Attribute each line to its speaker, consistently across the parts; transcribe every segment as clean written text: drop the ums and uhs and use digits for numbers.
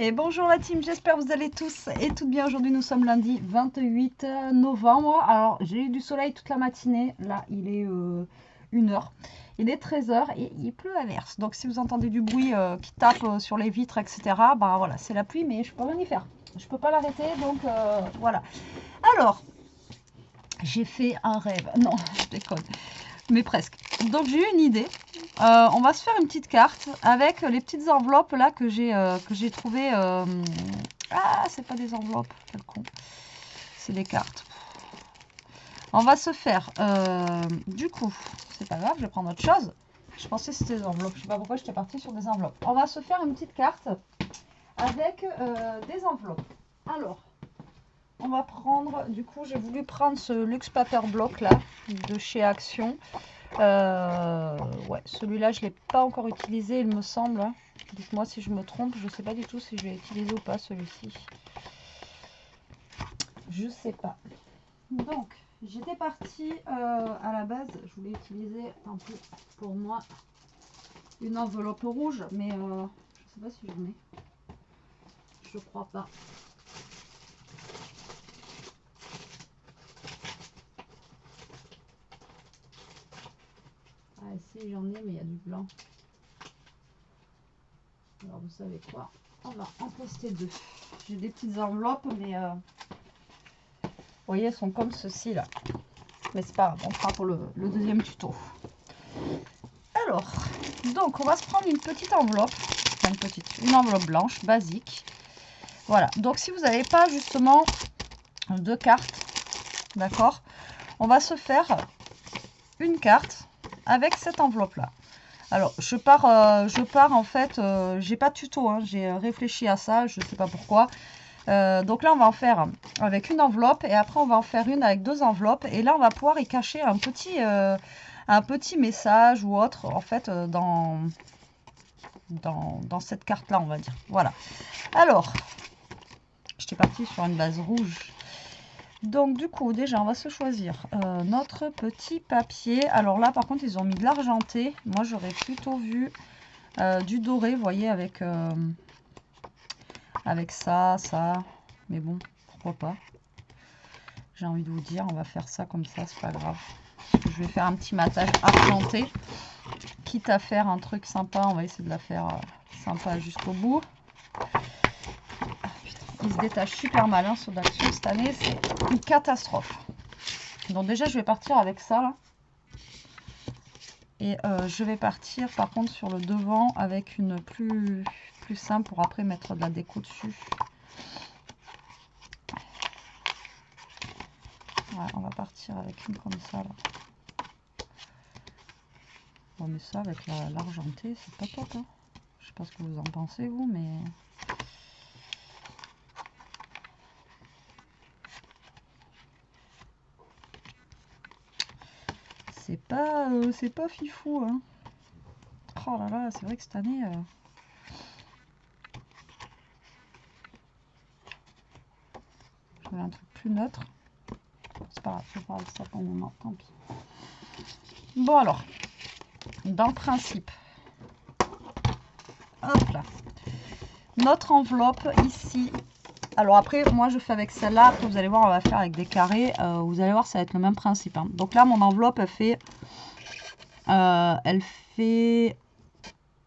Speaker 1: Et bonjour la team, j'espère que vous allez tous et toutes bien. Aujourd'hui nous sommes lundi 28 novembre. Alors j'ai eu du soleil toute la matinée, là il est 1h, il est 13h et il pleut à verse. Donc si vous entendez du bruit qui tape sur les vitres etc, bah voilà c'est la pluie mais je peux rien y faire. Je peux pas l'arrêter donc voilà. Alors j'ai fait un rêve, non je déconne, mais presque. Donc j'ai eu une idée. On va se faire une petite carte avec les petites enveloppes là que j'ai trouvées. Ah, c'est pas des enveloppes, quel con. C'est des cartes. On va se faire, du coup, c'est pas grave, je vais prendre autre chose. Je pensais que c'était des enveloppes. Je sais pas pourquoi j'étais partie sur des enveloppes. On va se faire une petite carte avec des enveloppes. Alors, on va prendre, du coup, j'ai voulu prendre ce Luxe Paper Block là de chez Action. Ouais, celui-là, je ne l'ai pas encore utilisé, il me semble. Dites-moi si je me trompe, je ne sais pas du tout si je vais utiliser ou pas celui-ci. Je sais pas. Donc, j'étais partie à la base, je voulais utiliser, tant pis pour moi, une enveloppe rouge, mais je sais pas si j'en ai. Je crois pas. Ah si, j'en ai, mais il y a du blanc. Alors, vous savez quoi? On va en tester deux. J'ai des petites enveloppes, mais vous voyez, elles sont comme ceci là. Mais c'est pas grave, on fera pour le deuxième tuto. Alors, donc on va se prendre une petite enveloppe, enfin une enveloppe blanche, basique. Voilà, donc si vous n'avez pas justement deux cartes, d'accord, on va se faire une carte avec cette enveloppe là. Alors, je pars en fait, j'ai pas de tuto, hein, j'ai réfléchi à ça, je sais pas pourquoi. Donc là, on va en faire avec une enveloppe et après, on va en faire une avec deux enveloppes. Et là, on va pouvoir y cacher un petit message ou autre, en fait, dans cette carte-là, on va dire. Voilà. Alors, j'étais partie sur une base rouge. Donc, du coup, déjà, on va se choisir notre petit papier. Alors là, par contre, ils ont mis de l'argenté. Moi, j'aurais plutôt vu du doré, vous voyez, avec ça. Mais bon, pourquoi pas. J'ai envie de vous dire, on va faire ça comme ça, c'est pas grave. Je vais faire un petit matage argenté. Quitte à faire un truc sympa, on va essayer de la faire sympa jusqu'au bout. Il se détache super mal, hein, ceux d'Action cette année, c'est une catastrophe. Donc déjà, je vais partir avec ça, là. Et je vais partir, par contre, sur le devant avec une plus simple pour après mettre de la déco dessus. Voilà, on va partir avec une comme ça, là. Bon, mais ça, avec l'argenté, c'est pas top, hein. Je sais pas ce que vous en pensez, vous, mais... c'est pas fifou, hein. Oh là là, c'est vrai que cette année... je voulais un truc plus neutre. C'est pas grave, je parle de ça pour le moment, tant pis. Bon alors, dans le principe, hop là, notre enveloppe ici. Alors après, moi je fais avec celle-là, après vous allez voir, on va faire avec des carrés. Vous allez voir, ça va être le même principe, hein. Donc là, mon enveloppe, elle fait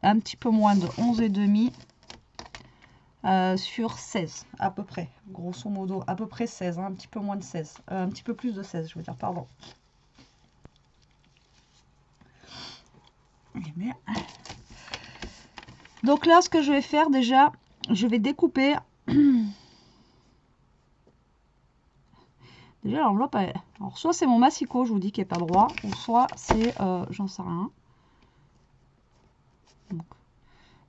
Speaker 1: un petit peu moins de 11,5 sur 16 à peu près, grosso modo, à peu près 16, hein, un petit peu moins de 16, un petit peu plus de 16, je veux dire, pardon. Donc là, ce que je vais faire déjà, je vais découper. Déjà, l'enveloppe, alors soit c'est mon massicot, je vous dis, qui n'est pas droit, ou soit c'est, j'en sais rien. Donc,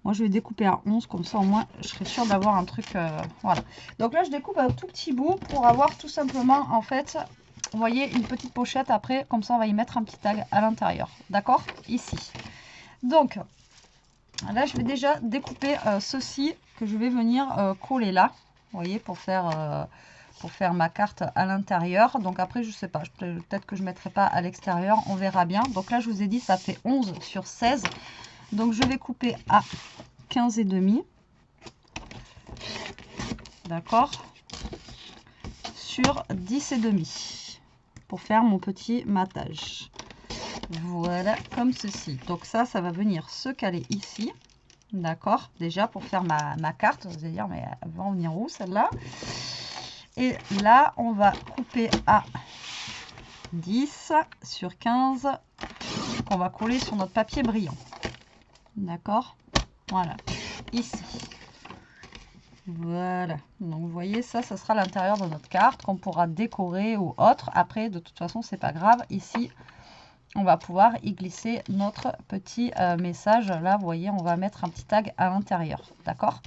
Speaker 1: moi, je vais découper à 11, comme ça, au moins, je serai sûre d'avoir un truc, voilà. Donc là, je découpe un tout petit bout pour avoir tout simplement, en fait, vous voyez, une petite pochette. Après, comme ça, on va y mettre un petit tag à l'intérieur. D'accord? Ici. Donc, là, je vais déjà découper ceci que je vais venir coller là. Vous voyez, pour faire ma carte à l'intérieur. Donc après, je sais pas, peut-être que je ne mettrai pas à l'extérieur, on verra bien. Donc là, je vous ai dit, ça fait 11 sur 16. Donc je vais couper à 15,5. d'accord, sur 10,5 pour faire mon petit matage. Voilà, comme ceci. Donc ça va venir se caler ici, d'accord, déjà pour faire ma carte. Vous allez dire, mais elle va en venir où celle-là? Et là, on va couper à 10 sur 15 qu'on va coller sur notre papier brillant. D'accord, voilà, ici. Voilà, donc vous voyez, ça sera l'intérieur de notre carte qu'on pourra décorer ou autre. Après, de toute façon, c'est pas grave. Ici, on va pouvoir y glisser notre petit message. Là, vous voyez, on va mettre un petit tag à l'intérieur. D'accord?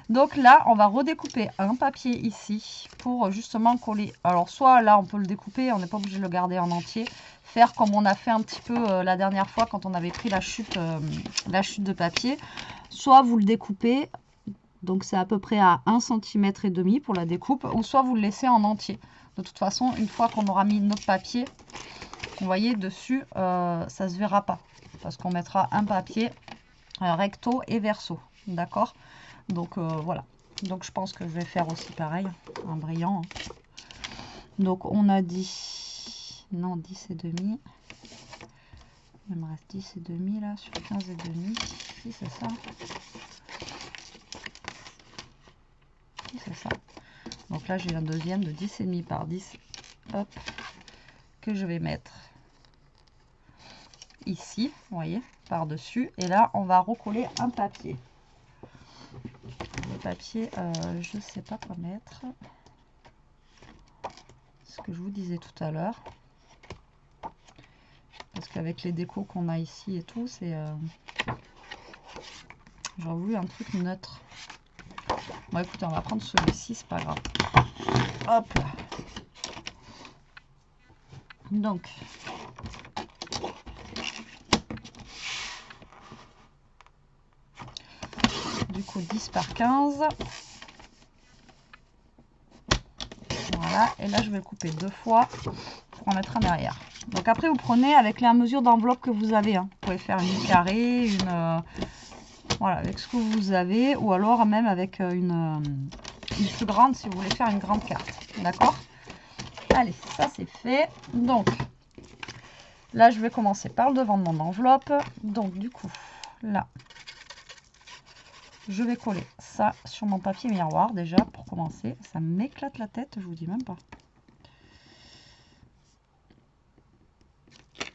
Speaker 1: Donc là, on va redécouper un papier ici pour justement coller. Alors, soit là, on peut le découper, on n'est pas obligé de le garder en entier. Faire comme on a fait un petit peu la dernière fois quand on avait pris la chute de papier. Soit vous le découpez. Donc c'est à peu près à 1,5 cm pour la découpe, ou soit vous le laissez en entier. De toute façon, une fois qu'on aura mis notre papier, vous voyez dessus, ça se verra pas. Parce qu'on mettra un papier recto et verso. D'accord? Donc voilà. Donc je pense que je vais faire aussi pareil, un brillant. Donc on a dit, non 10,5. Il me reste 10,5 là sur 15,5. Si c'est ça. C'est ça. Donc là j'ai un deuxième de 10,5 par 10, hop, que je vais mettre ici, vous voyez, par dessus. Et là on va recoller un papier. Le papier, je sais pas quoi mettre, ce que je vous disais tout à l'heure, parce qu'avec les décos qu'on a ici et tout, c'est j'aurais voulu un truc neutre. Bon écoutez, on va prendre celui-ci, c'est pas grave. Hop là. Donc du coup 10 par 15. Voilà, et là je vais le couper 2 fois pour en mettre un derrière. Donc après vous prenez avec la mesure d'enveloppe que vous avez. Hein. Vous pouvez faire une carrée, voilà, avec ce que vous avez, ou alors même avec une plus grande si vous voulez faire une grande carte. D'accord? Allez, ça c'est fait. Donc là je vais commencer par le devant de mon enveloppe. Donc du coup, là, je vais coller ça sur mon papier miroir déjà pour commencer. Ça m'éclate la tête, je vous dis même pas.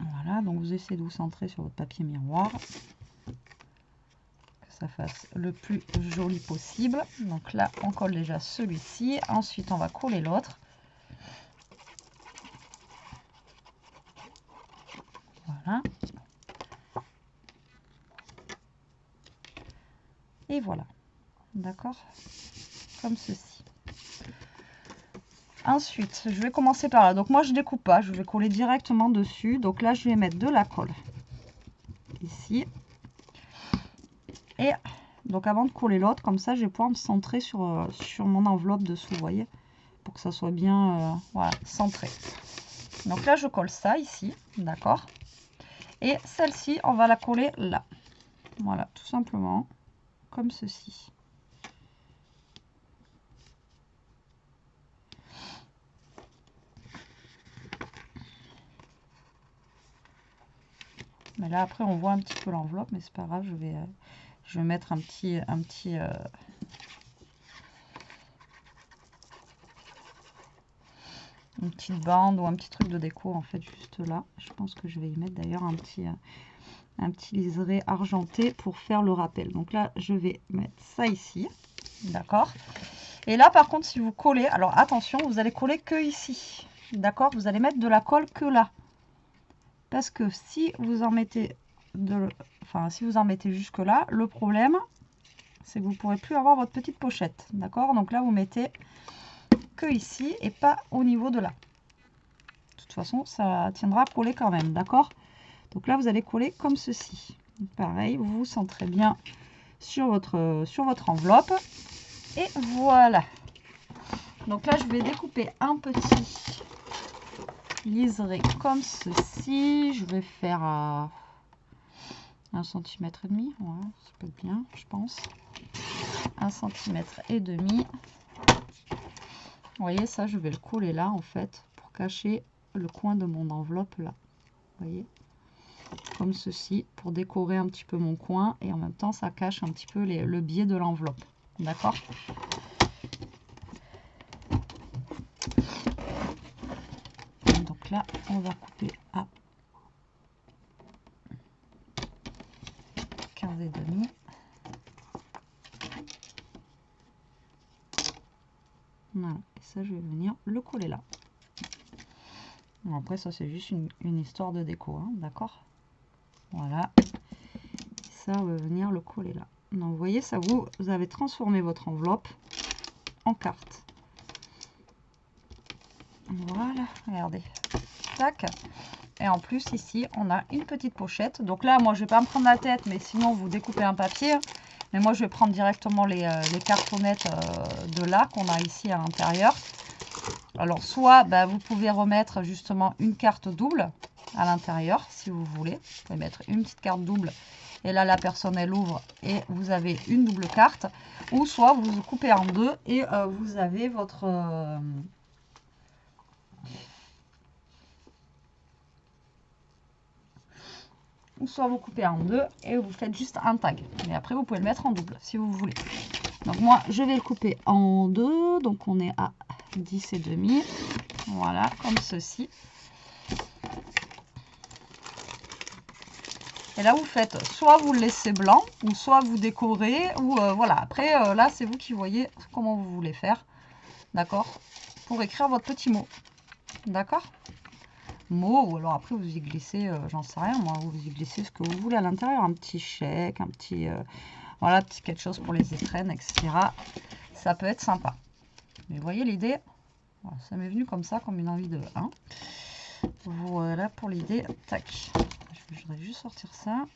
Speaker 1: Voilà, donc vous essayez de vous centrer sur votre papier miroir. Que ça fasse le plus joli possible. Donc là, on colle déjà celui-ci. Ensuite, on va coller l'autre. Voilà. Et voilà. D'accord? Comme ceci. Ensuite, je vais commencer par là. Donc moi, je découpe pas. Je vais coller directement dessus. Donc là, je vais mettre de la colle. Ici. Et donc avant de coller l'autre, comme ça, je vais pouvoir me centrer sur mon enveloppe dessous, vous voyez? Pour que ça soit bien voilà, centré. Donc là, je colle ça ici. D'accord? Et celle-ci, on va la coller là. Voilà, tout simplement. Comme ceci. Mais là après on voit un petit peu l'enveloppe, mais c'est pas grave, je vais mettre une petite bande ou un petit truc de déco en fait juste là. Je pense que je vais y mettre d'ailleurs un petit liseré argenté pour faire le rappel. Donc là je vais mettre ça ici, d'accord. Et là par contre si vous collez, alors attention, vous allez coller que ici, d'accord. Vous allez mettre de la colle que là. Parce que si vous en mettez si vous en mettez jusque là, le problème c'est que vous ne pourrez plus avoir votre petite pochette. D'accord? Donc là vous mettez que ici et pas au niveau de là. De toute façon ça tiendra à coller quand même. D'accord? Donc là vous allez coller comme ceci. Pareil, vous vous centrez bien sur votre enveloppe. Et voilà. Donc là je vais découper un petit liseré comme ceci. Je vais faire à 1,5 cm. Voilà, ça peut être bien, je pense. 1,5 cm. Vous voyez, ça, je vais le coller là, en fait, pour cacher le coin de mon enveloppe, là. Vous voyez, comme ceci, pour décorer un petit peu mon coin. Et en même temps, ça cache un petit peu le biais de l'enveloppe. D'accord? Donc là, on va couper à 15,5. Voilà, et ça, je vais venir le coller là. Bon, après, ça, c'est juste une histoire de déco, hein, d'accord? Voilà. Ça, on va venir le coller là. Donc, vous voyez, ça, vous avez transformé votre enveloppe en carte. Voilà, regardez. Tac. Et en plus, ici, on a une petite pochette. Donc là, moi, je vais pas me prendre la tête, mais sinon, vous découpez un papier. Mais moi, je vais prendre directement les cartonnettes de là qu'on a ici à l'intérieur. Alors, soit vous pouvez remettre justement une carte double à l'intérieur, si vous voulez. Vous pouvez mettre une petite carte double. Et là, la personne, elle ouvre et vous avez une double carte. Ou soit vous coupez en deux et vous avez votre... ou soit vous coupez en deux et vous faites juste un tag. Mais après, vous pouvez le mettre en double si vous voulez. Donc moi, je vais le couper en deux. Donc on est à 10,5. Voilà, comme ceci. Et là, vous faites, soit vous le laissez blanc, ou soit vous décorez, ou voilà. Après, là, c'est vous qui voyez comment vous voulez faire, d'accord? Pour écrire votre petit mot, d'accord? Mot, ou alors après, vous y glissez, j'en sais rien, moi, vous y glissez ce que vous voulez à l'intérieur, un petit chèque, un petit, voilà, petit quelque chose pour les étrennes, etc. Ça peut être sympa. Mais vous voyez l'idée? Voilà, ça m'est venu comme ça, comme une envie de 1. Voilà pour l'idée. Tac. Je voudrais juste sortir ça.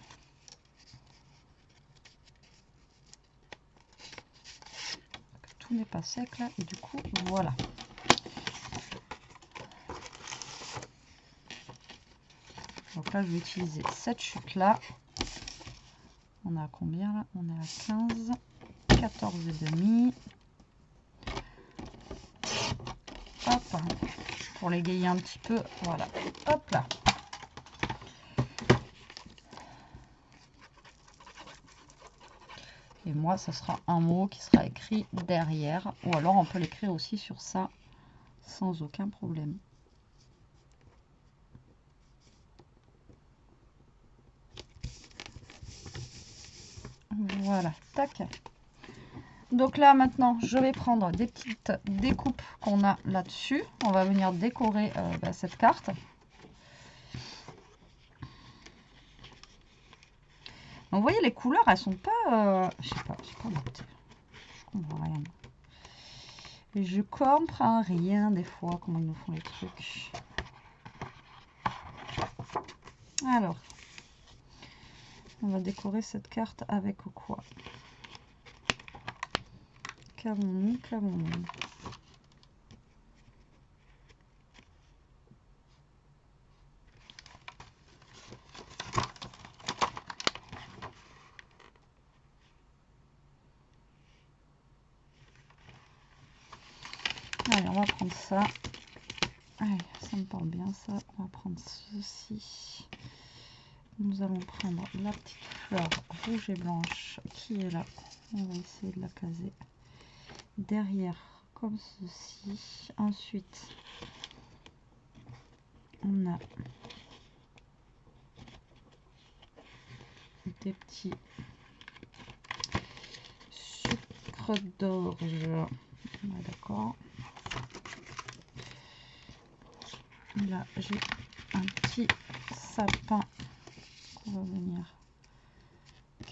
Speaker 1: Tout n'est pas sec là. Et du coup, voilà. Donc là, je vais utiliser cette chute là. On est à combien là? On est à 15, 14,5. Hop. Pour l'égayer un petit peu. Voilà. Hop là. Et moi, ce sera un mot qui sera écrit derrière. Ou alors, on peut l'écrire aussi sur ça sans aucun problème. Voilà. Tac. Donc là, maintenant, je vais prendre des petites découpes qu'on a là-dessus. On va venir décorer cette carte. Donc, vous voyez, les couleurs, elles sont pas... je sais pas noté. Je comprends rien. Et je comprends rien des fois, comment ils nous font les trucs. Alors, on va décorer cette carte avec quoi? Qu'avons-nous? Qu'avons-nous? Allez, on va prendre ça. Allez, ça me parle bien ça. On va prendre ceci. Nous allons prendre la petite fleur rouge et blanche qui est là. On va essayer de la caser derrière comme ceci. Ensuite, on a des petits sucres d'orge. Ouais, d'accord. Là, j'ai un petit sapin qu'on va venir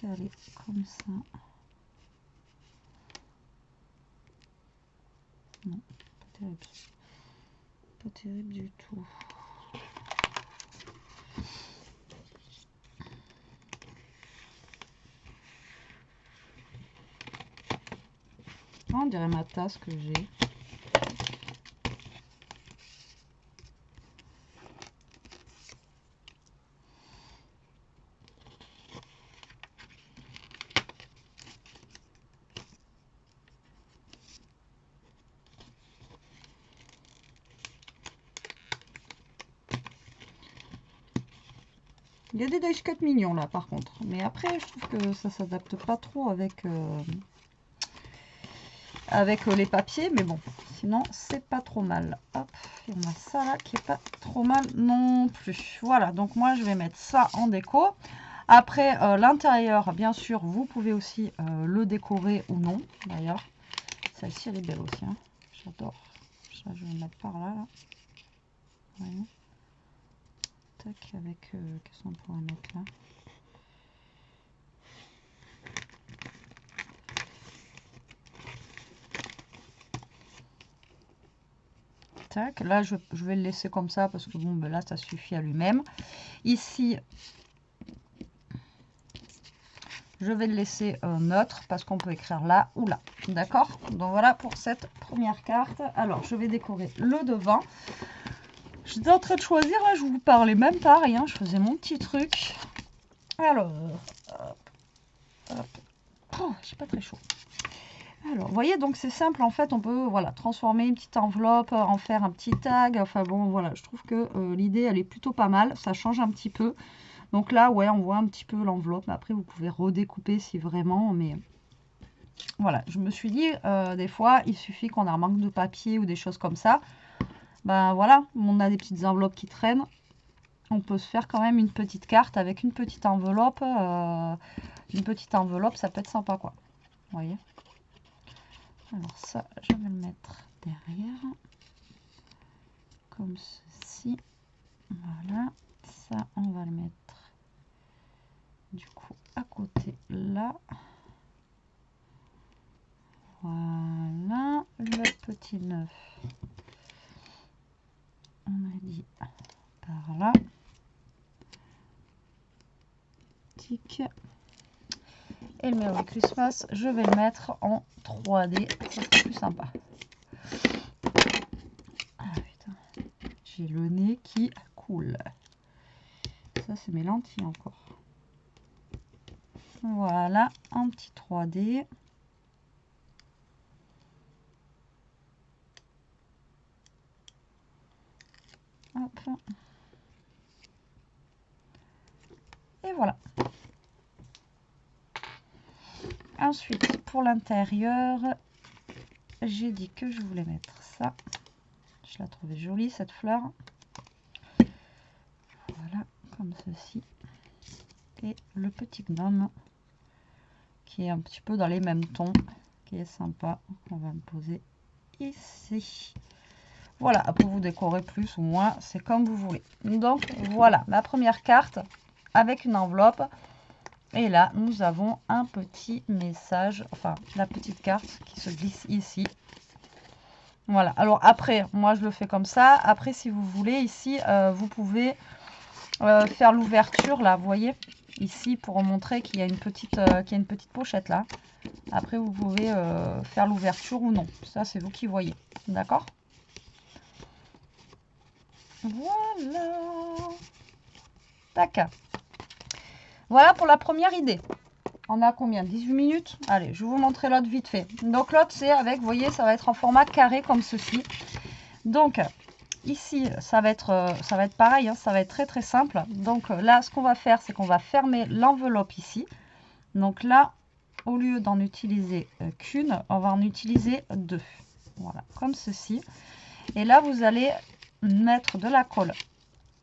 Speaker 1: caler comme ça. Non, pas terrible. Pas terrible du tout. On dirait ma tasse que j'ai. Il y a des dice cut mignons là par contre. Mais après, je trouve que ça s'adapte pas trop avec, les papiers. Mais bon, sinon, c'est pas trop mal. Hop, et on a ça là qui est pas trop mal non plus. Voilà, donc moi, je vais mettre ça en déco. Après, l'intérieur, bien sûr, vous pouvez aussi le décorer ou non, d'ailleurs. Celle-ci, elle est belle aussi. Hein. J'adore. Ça, je vais le mettre par là. Voyez. Tac, avec... qu'est-ce qu'on pourrait mettre là? Tac, là, je vais le laisser comme ça parce que, bon, ben là, ça suffit à lui-même. Ici... je vais le laisser neutre parce qu'on peut écrire là ou là. D'accord? Donc voilà pour cette première carte. Alors, je vais décorer le devant. J'étais en train de choisir, là, je vous parlais même pas rien. Je faisais mon petit truc. Alors, hop, hop. Oh, j'ai pas très chaud. Alors, vous voyez, donc c'est simple. En fait, on peut voilà, transformer une petite enveloppe, en faire un petit tag. Enfin bon, voilà, je trouve que l'idée, elle est plutôt pas mal. Ça change un petit peu. Donc là, ouais, on voit un petit peu l'enveloppe. Après, vous pouvez redécouper si vraiment, mais voilà. Je me suis dit, des fois, il suffit qu'on a un manque de papier ou des choses comme ça. Ben voilà, on a des petites enveloppes qui traînent. On peut se faire quand même une petite carte avec une petite enveloppe. Ça peut être sympa, quoi. Vous voyez? Alors ça, je vais le mettre derrière. Comme ceci. Voilà. Ça, on va le mettre du coup à côté là. Voilà, le petit 9. On a dit par là. Tic. Et le Merry Christmas, je vais le mettre en 3D. Ça sera plus sympa. Ah putain, j'ai le nez qui coule. Ça, c'est mes lentilles encore. Voilà, un petit 3D. Hop. Et voilà. Ensuite, pour l'intérieur, j'ai dit que je voulais mettre ça. Je la trouvais jolie, cette fleur. Voilà, comme ceci. Et le petit gnome, qui est un petit peu dans les mêmes tons, qui est sympa. On va le poser ici. Voilà, après vous décorez plus ou moins, c'est comme vous voulez. Donc voilà, ma première carte avec une enveloppe. Et là, nous avons un petit message, enfin la petite carte qui se glisse ici. Voilà, alors après, moi je le fais comme ça. Après, si vous voulez, ici, vous pouvez faire l'ouverture, là, vous voyez, ici, pour montrer qu'il y a une petite pochette là. Après, vous pouvez faire l'ouverture ou non. Ça, c'est vous qui voyez. D'accord? Voilà. Tac. Voilà pour la première idée. On a combien? 18 minutes? Allez, je vais vous montrer l'autre vite fait. Donc l'autre, c'est avec, vous voyez, ça va être en format carré comme ceci. Donc ici, ça va être pareil, hein, ça va être très très simple. Donc là, ce qu'on va faire, c'est qu'on va fermer l'enveloppe ici. Donc là, au lieu d'en utiliser qu'une, on va en utiliser deux. Voilà, comme ceci. Et là, vous allez mettre de la colle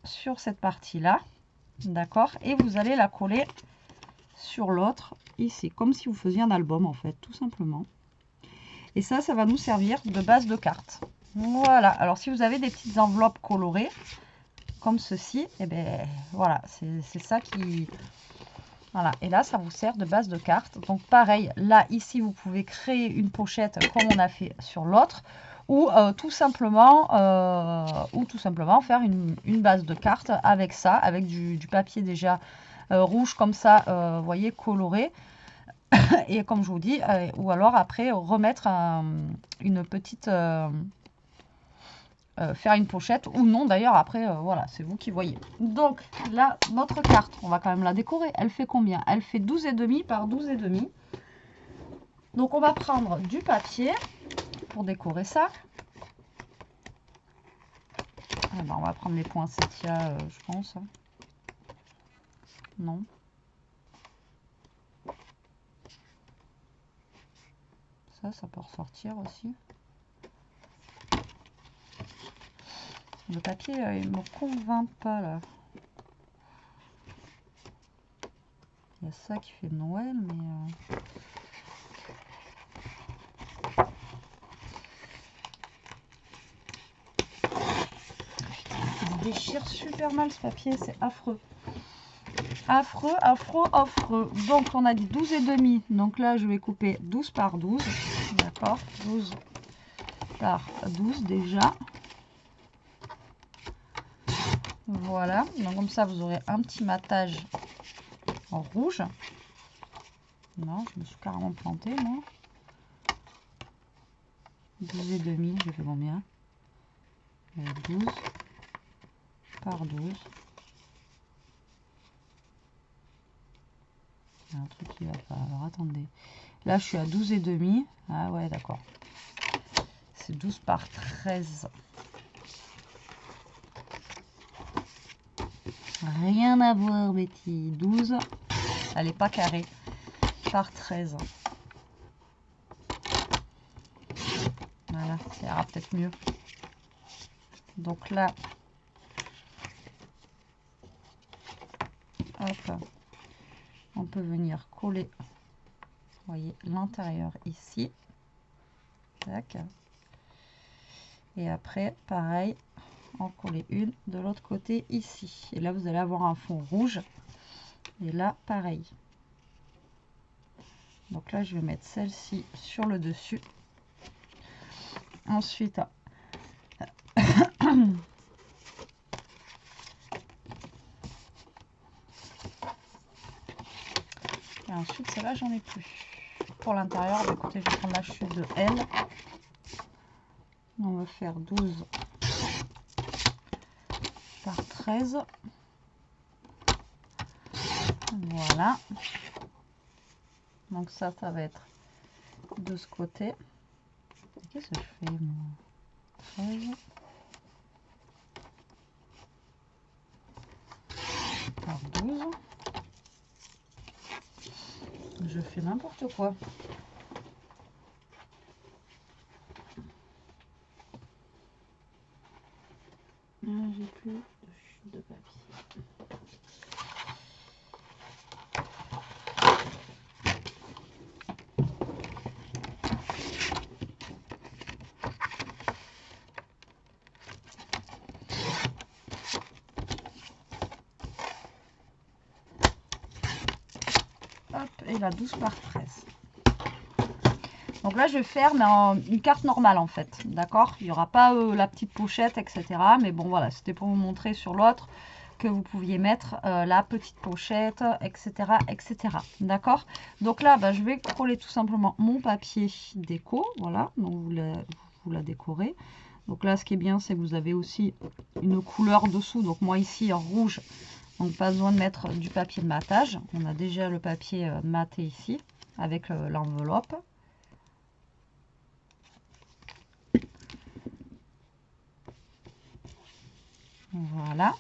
Speaker 1: sur cette partie-là. D'accord? Et vous allez la coller sur l'autre, ici, comme si vous faisiez un album, en fait, tout simplement. Et ça va nous servir de base de carte. Voilà. Alors, si vous avez des petites enveloppes colorées, comme ceci, et eh ben voilà, c'est ça qui... Voilà, et là, ça vous sert de base de carte. Donc, pareil, là, ici, vous pouvez créer une pochette comme on a fait sur l'autre. Ou tout simplement faire une base de carte avec ça, avec du papier déjà rouge comme ça, vous voyez, coloré. Et comme je vous dis, ou alors après remettre une petite... faire une pochette ou non d'ailleurs, après voilà, c'est vous qui voyez. Donc là, notre carte, on va quand même la décorer. Elle fait combien? Elle fait 12,5 par 12,5. Donc on va prendre du papier pour décorer ça. Ah ben, on va prendre les poinsettias, je pense. Non. Ça peut ressortir aussi. Le papier, il me convainc pas là. Il y a ça qui fait Noël, mais... Il déchire super mal ce papier, c'est affreux. Affreux, affreux, affreux. Donc on a dit 12 et demi. Donc là je vais couper 12 par 12. D'accord, 12 par 12 déjà. Voilà, donc comme ça vous aurez un petit matage en rouge. Non, je me suis carrément plantée moi. 12 et demi, j'ai fait combien? 12 par 12. Il y a un truc qui va pas. Alors attendez. Là je suis à 12 et demi. Ah ouais, d'accord. C'est 12 par 13. Rien à voir, Betty. 12. Elle n'est pas carrée. Par 13. Voilà, ça ira peut-être mieux. Donc là, hop, on peut venir coller, vous voyez, l'intérieur ici. Tac. Et après, pareil, en coller une de l'autre côté ici. Et là, vous allez avoir un fond rouge. Et là, pareil. Donc là, je vais mettre celle-ci sur le dessus. Ensuite, et ensuite, celle-là, j'en ai plus. Pour l'intérieur, écoutez, je vais prendre la chute de L. On va faire 12 par 13. Voilà. Donc ça va être de ce côté. Qu'est-ce que je fais moi? 13 par 12. Je fais n'importe quoi. J'ai plus de chute de papier. Hop, et la 12 par 13. Donc là, je vais faire mais une carte normale en fait, d'accord? Il n'y aura pas la petite pochette, etc. Mais bon, voilà, c'était pour vous montrer sur l'autre que vous pouviez mettre la petite pochette, etc. etc. D'accord? Donc là, bah, je vais coller tout simplement mon papier déco, voilà, donc vous la décorez. Donc là, ce qui est bien, c'est que vous avez aussi une couleur dessous. Donc moi ici, en rouge, donc pas besoin de mettre du papier de matage. On a déjà le papier maté ici, avec l'enveloppe. Voilà.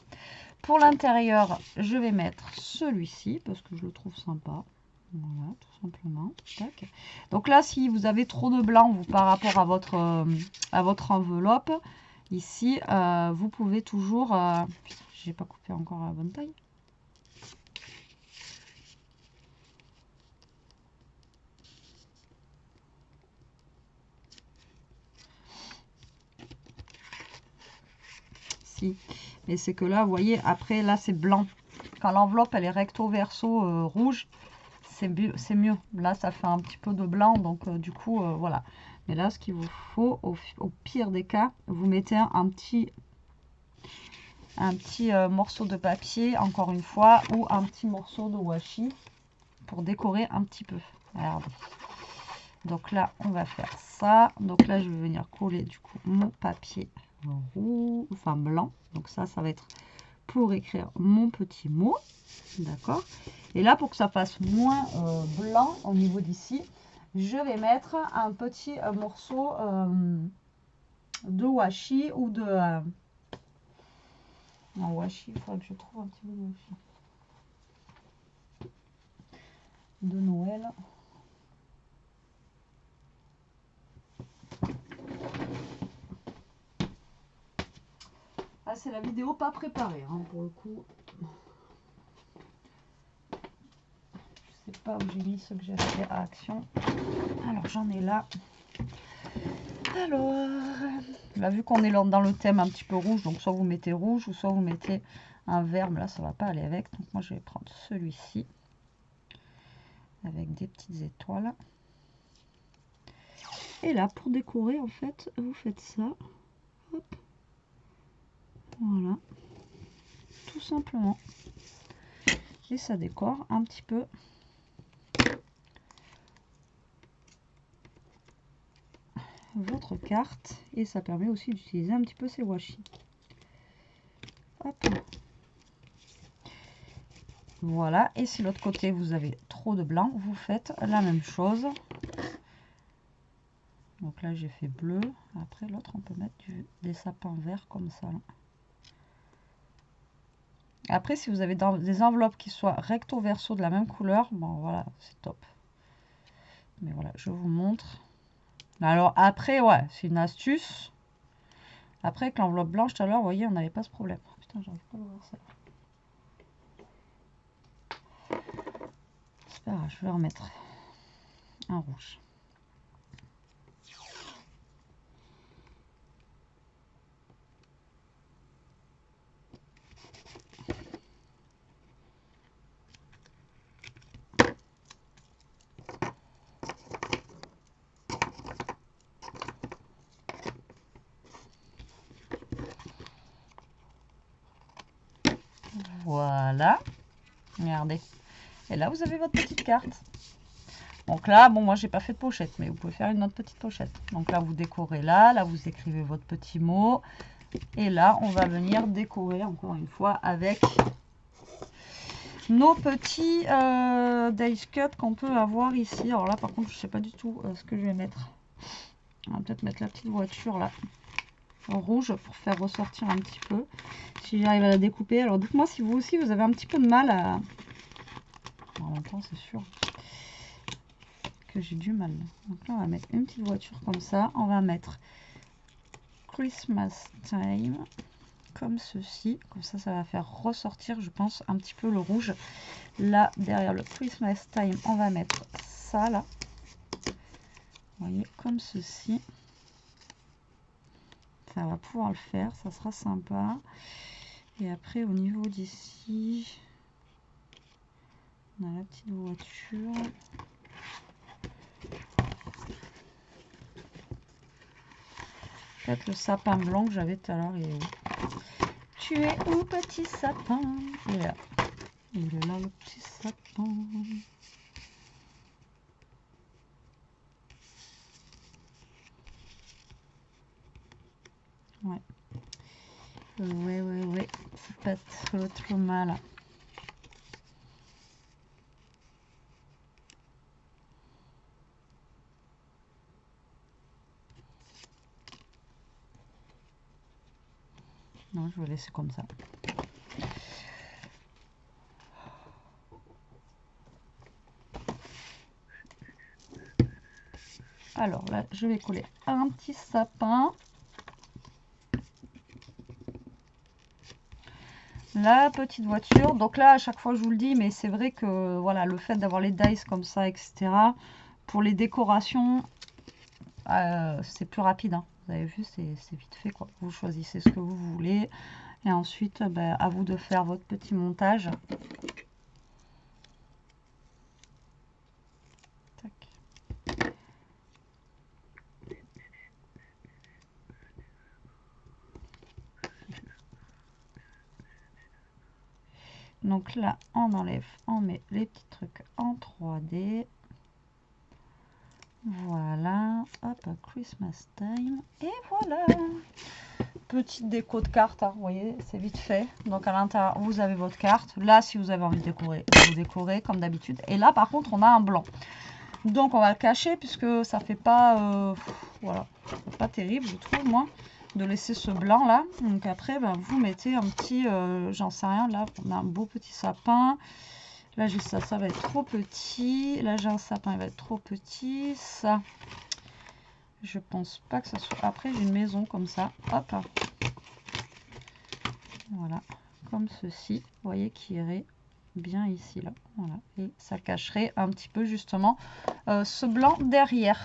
Speaker 1: Pour l'intérieur, je vais mettre celui-ci parce que je le trouve sympa. Voilà, tout simplement. Tac. Donc là, si vous avez trop de blanc vous, par rapport à votre enveloppe, ici, vous pouvez toujours... j'ai pas coupé encore à la bonne taille. Si. Mais c'est que là, vous voyez, après, là, c'est blanc. Quand l'enveloppe, elle est recto verso rouge, c'est mieux. Là, ça fait un petit peu de blanc, donc du coup, voilà. Mais là, ce qu'il vous faut, au pire des cas, vous mettez un petit morceau de papier, encore une fois, ou un petit morceau de washi pour décorer un petit peu. Regardez. Donc là, on va faire ça. Donc là, je vais venir coller du coup mon papier rouge, enfin blanc. Donc ça va être pour écrire mon petit mot. D'accord. Et là, pour que ça fasse moins blanc au niveau d'ici, je vais mettre un petit morceau de washi ou de... non, washi, il faudrait que je trouve un petit peu de washi. de Noël. Ah, c'est la vidéo pas préparée, hein, pour le coup. Je sais pas où j'ai mis ce que j'ai fait à action. Alors, j'en ai là. Alors, là, vu qu'on est dans le thème un petit peu rouge, donc soit vous mettez rouge ou soit vous mettez un vert, mais là, ça va pas aller avec. Donc, moi, je vais prendre celui-ci avec des petites étoiles. Et là, pour décorer, en fait, vous faites ça. Hop. Voilà. Tout simplement. Et ça décore un petit peu. Votre carte. Et ça permet aussi d'utiliser un petit peu ces washi. Hop. Voilà. Et si l'autre côté, vous avez trop de blanc, vous faites la même chose. Donc là, j'ai fait bleu. Après, l'autre, on peut mettre des sapins verts comme ça. Là. Après, si vous avez des enveloppes qui soient recto verso de la même couleur, bon, voilà, c'est top. Mais voilà, je vous montre. Alors après, ouais, c'est une astuce. Après, avec l'enveloppe blanche, tout à l'heure, vous voyez, on n'avait pas ce problème. Oh, putain, j'arrive pas à voir ça. C'est pas grave, je vais remettre un rouge. Voilà. Regardez. Et là, vous avez votre petite carte. Donc là, bon, moi, j'ai pas fait de pochette, mais vous pouvez faire une autre petite pochette. Donc là, vous décorez là. Là, vous écrivez votre petit mot. Et là, on va venir décorer, encore une fois, avec nos petits dice cut qu'on peut avoir ici. Alors là, par contre, je sais pas du tout ce que je vais mettre. On va peut-être mettre la petite voiture là. Rouge pour faire ressortir un petit peu si j'arrive à la découper. Alors dites-moi si vous aussi vous avez un petit peu de mal à... En même temps c'est sûr que j'ai du mal. Donc là on va mettre une petite voiture comme ça. On va mettre Christmas Time comme ceci. Comme ça ça va faire ressortir je pense un petit peu le rouge. Là derrière le Christmas Time on va mettre ça là. Vous voyez comme ceci. Ça va pouvoir le faire, ça sera sympa. Et après, au niveau d'ici, on a la petite voiture. Peut-être le sapin blanc que j'avais tout à l'heure. Il est où? Tu es où, petit sapin? Il est là. Il est là, le petit sapin. Ouais. Ouais. C'est pas trop mal. Non, je vais laisser comme ça. Alors là, je vais coller un petit sapin. La petite voiture. Donc là, à chaque fois, je vous le dis, mais c'est vrai que voilà, le fait d'avoir les dice comme ça, etc. Pour les décorations, c'est plus rapide. Hein. Vous avez vu, c'est vite fait, quoi. Vous choisissez ce que vous voulez. Et ensuite, à vous de faire votre petit montage. Tac. Donc là, on enlève, on met les petits trucs en 3D. Voilà, hop, Christmas time. Et voilà. Petite déco de carte, hein, vous voyez, c'est vite fait. Donc à l'intérieur, vous avez votre carte. Là, si vous avez envie de décorer, vous décorez comme d'habitude. Et là, par contre, on a un blanc. Donc on va le cacher puisque ça fait pas, voilà, pas terrible, je trouve moi, de laisser ce blanc là. Donc après, vous mettez un petit, j'en sais rien, là, on a un beau petit sapin. Là j'ai ça, ça va être trop petit. Là j'ai un sapin, il va être trop petit. Ça, je pense pas que ça soit... Après j'ai une maison comme ça, hop. Voilà, comme ceci. Vous voyez qui irait bien ici, là. Voilà, et ça cacherait un petit peu justement ce blanc derrière.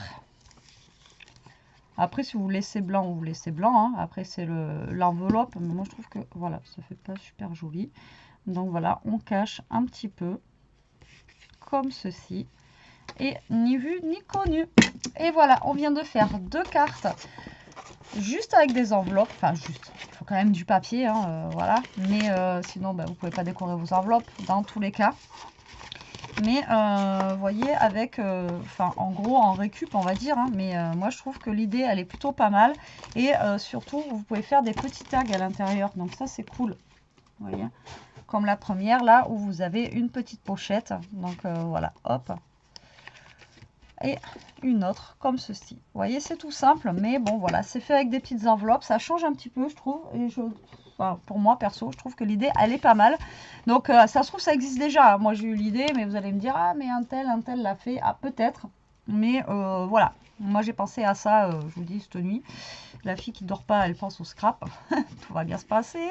Speaker 1: Après, si vous laissez blanc, vous laissez blanc. Hein. Après, c'est l'enveloppe. Mais moi, je trouve que voilà, ça fait pas super joli. Donc voilà, on cache un petit peu comme ceci. Et ni vu ni connu. Et voilà, on vient de faire 2 cartes juste avec des enveloppes. Enfin, juste, il faut quand même du papier. Hein, voilà. Mais sinon, bah, vous pouvez pas décorer vos enveloppes dans tous les cas. Mais vous voyez, avec, enfin en gros en récup on va dire, hein, mais moi je trouve que l'idée elle est plutôt pas mal. Et surtout vous pouvez faire des petits tags à l'intérieur, donc ça c'est cool. Vous voyez, comme la première là où vous avez une petite pochette, donc voilà, hop. Et une autre comme ceci. Vous voyez, c'est tout simple, mais bon voilà, c'est fait avec des petites enveloppes, ça change un petit peu je trouve. Et enfin, pour moi perso, je trouve que l'idée elle est pas mal. Donc ça se trouve ça existe déjà. Moi j'ai eu l'idée, mais vous allez me dire ah mais un tel l'a fait, ah peut-être. Mais voilà, moi j'ai pensé à ça, je vous dis cette nuit. La fille qui dort pas, elle pense au scrap. Tout va bien se passer.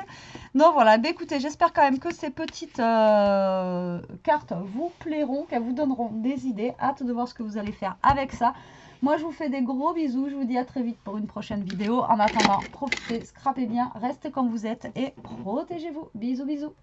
Speaker 1: Donc voilà, bah, écoutez, j'espère quand même que ces petites cartes vous plairont, qu'elles vous donneront des idées. Hâte de voir ce que vous allez faire avec ça. Moi, je vous fais des gros bisous. Je vous dis à très vite pour une prochaine vidéo. En attendant, profitez, scrapez bien, restez comme vous êtes et protégez-vous. Bisous, bisous.